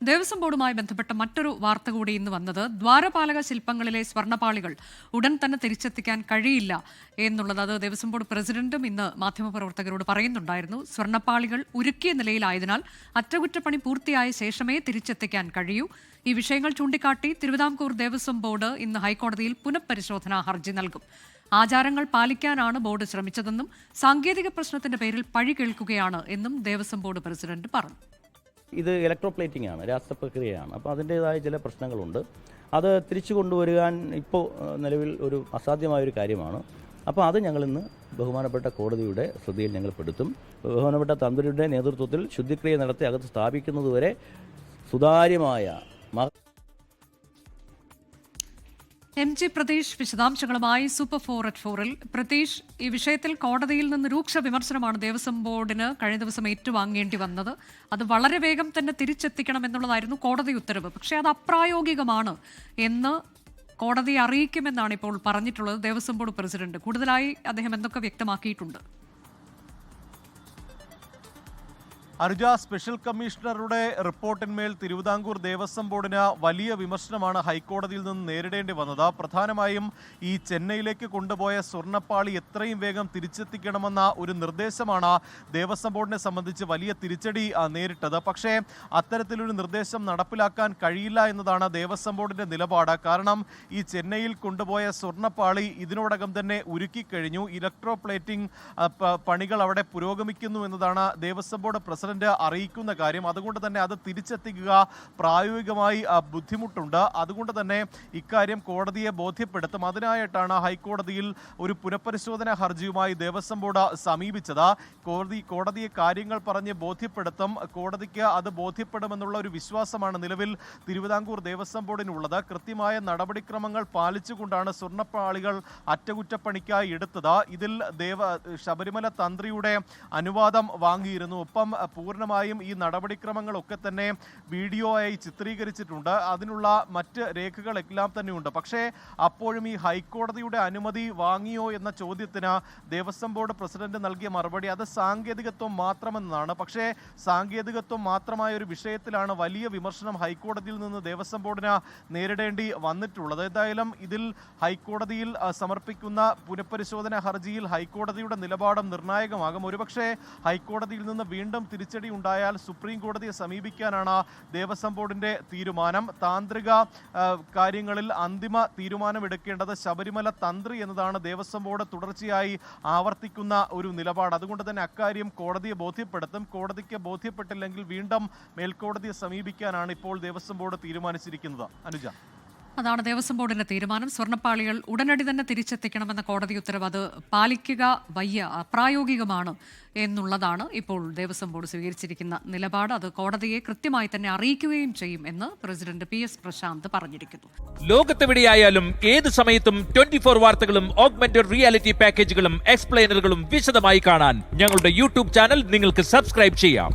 ദേവസ്വം ബോർഡുമായി ബന്ധപ്പെട്ട മറ്റൊരു വാർത്ത കൂടി ഇന്ന് വന്നത് ദ്വാരപാലക ശില്പങ്ങളിലെ സ്വർണ്ണപാളികൾ ഉടൻ തന്നെ തിരിച്ചെത്തിക്കാൻ കഴിയില്ല എന്നുള്ളത്. അത് ദേവസ്വം ബോർഡ് പ്രസിഡന്റും ഇന്ന് മാധ്യമപ്രവർത്തകരോട് പറയുന്നുണ്ടായിരുന്നു. സ്വർണ്ണപ്പാളികൾ ഉരുക്കിയ നിലയിലായതിനാൽ അറ്റകുറ്റപ്പണി പൂർത്തിയായ ശേഷമേ തിരിച്ചെത്തിക്കാൻ കഴിയൂ. ഈ വിഷയങ്ങൾ ചൂണ്ടിക്കാട്ടി തിരുവിതാംകൂർ ദേവസ്വം ബോർഡ് ഇന്ന് ഹൈക്കോടതിയിൽ പുനഃപരിശോധനാ ഹർജി നൽകും. ആചാരങ്ങൾ പാലിക്കാനാണ് ബോർഡ് ശ്രമിച്ചതെന്നും സാങ്കേതിക പ്രശ്നത്തിന്റെ പേരിൽ പഴി കേൾക്കുകയാണ് എന്നും ദേവസ്വം ബോർഡ് പ്രസിഡന്റ് പറഞ്ഞു. ഇത് ഇലക്ട്രോപ്ലേറ്റിംഗ് ആണ്, രാസപ്രക്രിയയാണ്. അപ്പോൾ അതിൻ്റേതായ ചില പ്രശ്നങ്ങളുണ്ട്. അത് തിരിച്ചു കൊണ്ടുവരുവാൻ ഇപ്പോൾ നിലവിൽ ഒരു അസാധ്യമായൊരു കാര്യമാണ്. അപ്പോൾ അത് ഞങ്ങളിന്ന് ബഹുമാനപ്പെട്ട കോടതിയുടെ ശ്രദ്ധയിൽ ഞങ്ങൾ പെടുത്തും. ബഹുമാനപ്പെട്ട തന്ത്രിയുടെ നേതൃത്വത്തിൽ ശുദ്ധിക്രിയ നടത്തി അകത്ത് സ്ഥാപിക്കുന്നതുവരെ സുതാര്യമായ MG പ്രതീഷ് വിശദാംശങ്ങളുമായി സൂപ്പർ 4 പ്രതീഷ്, ഈ വിഷയത്തിൽ കോടതിയിൽ നിന്ന് രൂക്ഷ വിമർശനമാണ് ദേവസ്വം ബോർഡിന് കഴിഞ്ഞ ദിവസം ഏറ്റുവാങ്ങേണ്ടി വന്നത്. അത് വളരെ വേഗം തന്നെ തിരിച്ചെത്തിക്കണം എന്നുള്ളതായിരുന്നു കോടതി ഉത്തരവ്. പക്ഷേ അത് അപ്രായോഗികമാണ് എന്ന് കോടതിയെ അറിയിക്കുമെന്നാണ് ഇപ്പോൾ പറഞ്ഞിട്ടുള്ളത് ദേവസ്വം ബോർഡ് പ്രസിഡന്റ്. കൂടുതലായി അദ്ദേഹം എന്തൊക്കെ വ്യക്തമാക്കിയിട്ടുണ്ട്? അനുജ, സ്പെഷ്യൽ കമ്മീഷണറുടെ റിപ്പോർട്ടിന്മേൽ തിരുവിതാംകൂർ ദേവസ്വം ബോർഡിന് വലിയ വിമർശനമാണ് ഹൈക്കോടതിയിൽ നിന്ന് നേരിടേണ്ടി വന്നത്. പ്രധാനമായും ഈ ചെന്നൈയിലേക്ക് കൊണ്ടുപോയ സ്വർണ്ണപ്പാളി എത്രയും വേഗം തിരിച്ചെത്തിക്കണമെന്ന ഒരു നിർദ്ദേശമാണ് ദേവസ്വം ബോർഡിനെ സംബന്ധിച്ച് വലിയ തിരിച്ചടി നേരിട്ടത്. പക്ഷേ അത്തരത്തിലൊരു നിർദ്ദേശം നടപ്പിലാക്കാൻ കഴിയില്ല എന്നതാണ് ദേവസ്വം ബോർഡിന്റെ നിലപാട്. കാരണം ഈ ചെന്നൈയിൽ കൊണ്ടുപോയ സ്വർണ്ണപ്പാളി ഇതിനോടകം തന്നെ ഉരുക്കിക്കഴിഞ്ഞു. ഇലക്ട്രോപ്ലേറ്റിംഗ് പണികൾ അവിടെ പുരോഗമിക്കുന്നു എന്നതാണ് ദേവസ്വം ബോർഡ് പ്രസിഡന്റ് അറിയിക്കുന്ന കാര്യം. അതുകൊണ്ട് തന്നെ അത് തിരിച്ചെത്തിക്കുക പ്രായോഗികമായി ബുദ്ധിമുട്ടുണ്ട്. അതുകൊണ്ട് തന്നെ ഇക്കാര്യം കോടതിയെ ബോധ്യപ്പെടുത്തും. അതിനായിട്ടാണ് ഹൈക്കോടതിയിൽ ഒരു പുനഃപരിശോധനാ ഹർജിയുമായി ദേവസ്വം ബോർഡ് സമീപിച്ചത്. കോടതിയെ കാര്യങ്ങൾ പറഞ്ഞ് ബോധ്യപ്പെടുത്തും. കോടതിക്ക് അത് ബോധ്യപ്പെടുമെന്നുള്ള ഒരു വിശ്വാസമാണ് നിലവിൽ തിരുവിതാംകൂർ ദേവസ്വം ബോർഡിനുള്ളത്. കൃത്യമായ നടപടിക്രമങ്ങൾ പാലിച്ചുകൊണ്ടാണ് സ്വർണ്ണപ്പാളികൾ അറ്റകുറ്റപ്പണിക്കായി എടുത്തത്. ഇതിൽ ശബരിമല തന്ത്രിയുടെ അനുവാദം വാങ്ങിയിരുന്നു. ഒപ്പം പൂർണ്ണമായും ഈ നടപടിക്രമങ്ങളൊക്കെ തന്നെ വീഡിയോ ആയി ചിത്രീകരിച്ചിട്ടുണ്ട്. അതിനുള്ള മറ്റ് രേഖകളെല്ലാം തന്നെയുണ്ട്. പക്ഷേ അപ്പോഴും ഈ ഹൈക്കോടതിയുടെ അനുമതി വാങ്ങിയോ എന്ന ചോദ്യത്തിന് ദേവസ്വം ബോർഡ് പ്രസിഡന്റ് നൽകിയ മറുപടി അത് സാങ്കേതികത്വം മാത്രമെന്നാണ്. പക്ഷേ സാങ്കേതികത്വം മാത്രമായ ഒരു വിഷയത്തിലാണ് വലിയ വിമർശനം ഹൈക്കോടതിയിൽ നിന്ന് ദേവസ്വം ബോർഡിന് നേരിടേണ്ടി വന്നിട്ടുള്ളത്. എന്തായാലും ഇതിൽ ഹൈക്കോടതിയിൽ സമർപ്പിക്കുന്ന പുനഃപരിശോധനാ ഹർജിയിൽ ഹൈക്കോടതിയുടെ നിലപാടും നിർണായകമാകും. ഒരുപക്ഷെ ഹൈക്കോടതിയിൽ നിന്ന് വീണ്ടും തിരിച്ചടി ഉണ്ടായാൽ സുപ്രീം കോടതിയെ സമീപിക്കാനാണ് ദേവസ്വം ബോർഡിന്റെ തീരുമാനം. താന്ത്രിക കാര്യങ്ങളിൽ അന്തിമ തീരുമാനം എടുക്കേണ്ടത് ശബരിമല തന്ത്രി എന്നതാണ് ദേവസ്വം ബോർഡ് തുടർച്ചയായി ആവർത്തിക്കുന്ന ഒരു നിലപാട്. അതുകൊണ്ട് തന്നെ അക്കാര്യം കോടതിയെ ബോധ്യപ്പെടുത്തും. കോടതിക്ക് ബോധ്യപ്പെട്ടില്ലെങ്കിൽ വീണ്ടും മേൽക്കോടതിയെ സമീപിക്കാനാണ് ഇപ്പോൾ ദേവസ്വം ബോർഡ് തീരുമാനിച്ചിരിക്കുന്നത്. അനുജ, അതാണ് ദേവസ്വം ബോർഡിന്റെ തീരുമാനം. സ്വർണ്ണപ്പാളികൾ ഉടനടി തന്നെ തിരിച്ചെത്തിക്കണമെന്ന കോടതി ഉത്തരവ് അത് പാലിക്കുക വയ്യ, അപ്രായോഗികമാണ് എന്നുള്ളതാണ് ഇപ്പോൾ ദേവസ്വം ബോർഡ് സ്വീകരിച്ചിരിക്കുന്ന നിലപാട്. അത് കോടതിയെ കൃത്യമായി തന്നെ അറിയിക്കുകയും ചെയ്യും എന്ന് പ്രസിഡന്റ് PS പ്രശാന്ത് പറഞ്ഞിരിക്കുന്നു. ലോകത്തെവിടെയായാലും ഏത് സമയത്തും 24 വാർത്തകളും ഓഗ്മെന്റഡ് റിയാലിറ്റി പാക്കേജുകളും എക്സ്പ്ലെയിനറുകളും വിശദമായി കാണാൻ ഞങ്ങളുടെ YouTube ചാനൽ നിങ്ങൾക്ക് സബ്സ്ക്രൈബ് ചെയ്യാം.